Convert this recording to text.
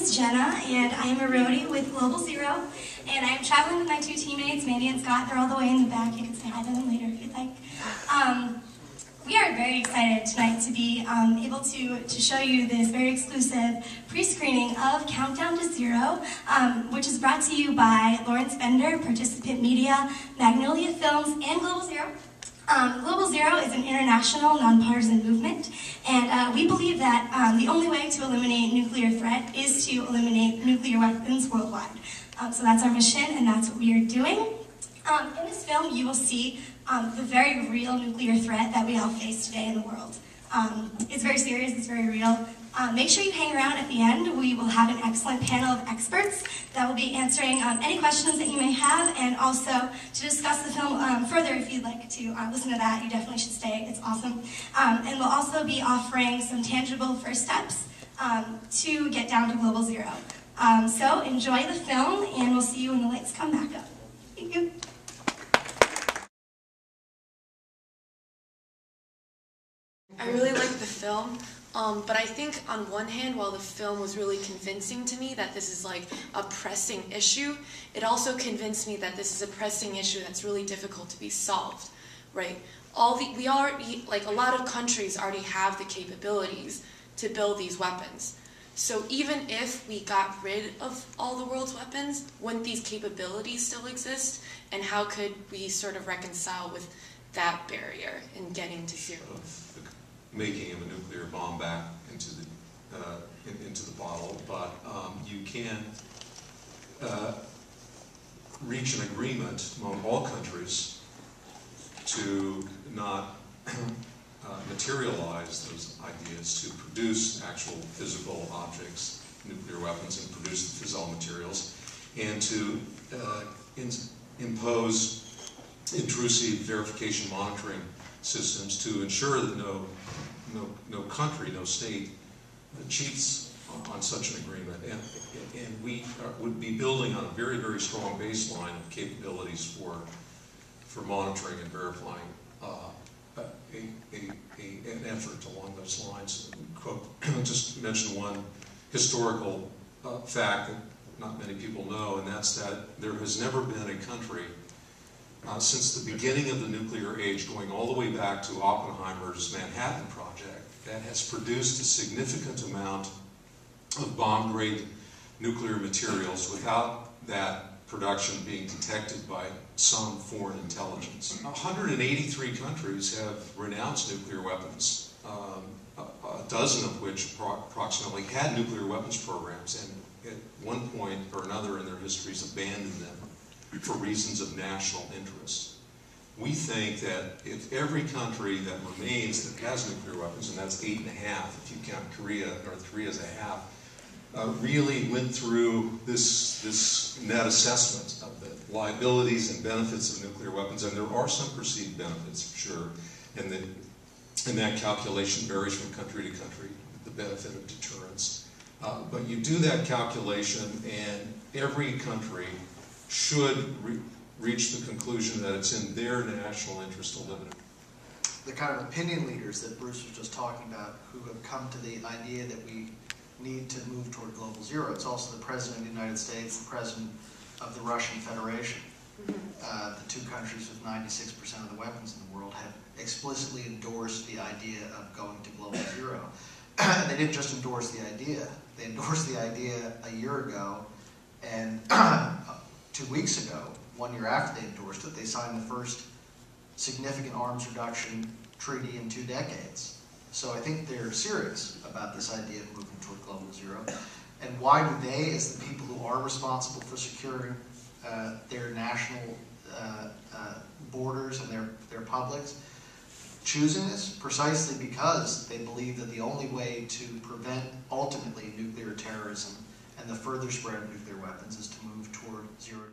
is Jenna, and I am a roadie with Global Zero, and I am traveling with my two teammates, Mandy and Scott. They're all the way in the back. You can say hi to them later if you'd like. We are very excited tonight to be able to show you this very exclusive pre-screening of Countdown to Zero, which is brought to you by Lawrence Bender, Participant Media, Magnolia Films, and Global Zero. Global Zero is an international, nonpartisan movement, and we believe that the only way to eliminate nuclear threat is to eliminate nuclear weapons worldwide. So that's our mission, and that's what we are doing. In this film, you will see the very real nuclear threat that we all face today in the world. It's very serious, it's very real. Make sure you hang around at the end. We will have an excellent panel of experts that will be answering any questions that you may have, and also to discuss the film further. If you'd like to listen to that, you definitely should stay. It's awesome. And we'll also be offering some tangible first steps to get down to Global Zero. So enjoy the film, and we'll see you when the lights come back up. Thank you. I really liked the film, but I think on one hand, while the film was really convincing to me that this is like a pressing issue, it also convinced me that this is a pressing issue that's really difficult to be solved, right? Like a lot of countries already have the capabilities to build these weapons. So even if we got rid of all the world's weapons, wouldn't these capabilities still exist? And how could we sort of reconcile with that barrier in getting to zero? Making of a nuclear bomb back into the bottle, but you can reach an agreement among all countries to not materialize those ideas, to produce actual physical objects, nuclear weapons, and produce the fissile materials, and to impose intrusive verification monitoring systems to ensure that no country, no state cheats on such an agreement. And we would be building on a very, very strong baseline of capabilities for monitoring and verifying an effort along those lines. Just mention one historical fact that not many people know, and that's that there has never been a country since the beginning of the nuclear age, going all the way back to Oppenheimer's Manhattan Project, that has produced a significant amount of bomb-grade nuclear materials without that production being detected by some foreign intelligence. 183 countries have renounced nuclear weapons, a dozen of which approximately had nuclear weapons programs, and at one point or another in their histories abandoned them for reasons of national interest. We think that if every country that remains that has nuclear weapons, and that's 8.5 if you count Korea, North Korea as a half, really went through this net assessment of the liabilities and benefits of nuclear weapons, and there are some perceived benefits, for sure, and that calculation varies from country to country, the benefit of deterrence. But you do that calculation, and every country should reach the conclusion that it's in their national interest to limit it. The kind of opinion leaders that Bruce was just talking about who have come to the idea that we need to move toward Global Zero. It's also the President of the United States, the President of the Russian Federation. The two countries with 96% of the weapons in the world have explicitly endorsed the idea of going to Global Zero. And they didn't just endorse the idea, they endorsed the idea a year ago, and 2 weeks ago, 1 year after they endorsed it, they signed the first significant arms reduction treaty in 2 decades. So I think they're serious about this idea of moving toward Global Zero. And why do they, as the people who are responsible for securing their national borders and their publics, choosing this? Precisely because they believe that the only way to prevent, ultimately, nuclear terrorism and the further spread of nuclear weapons is to move toward zero.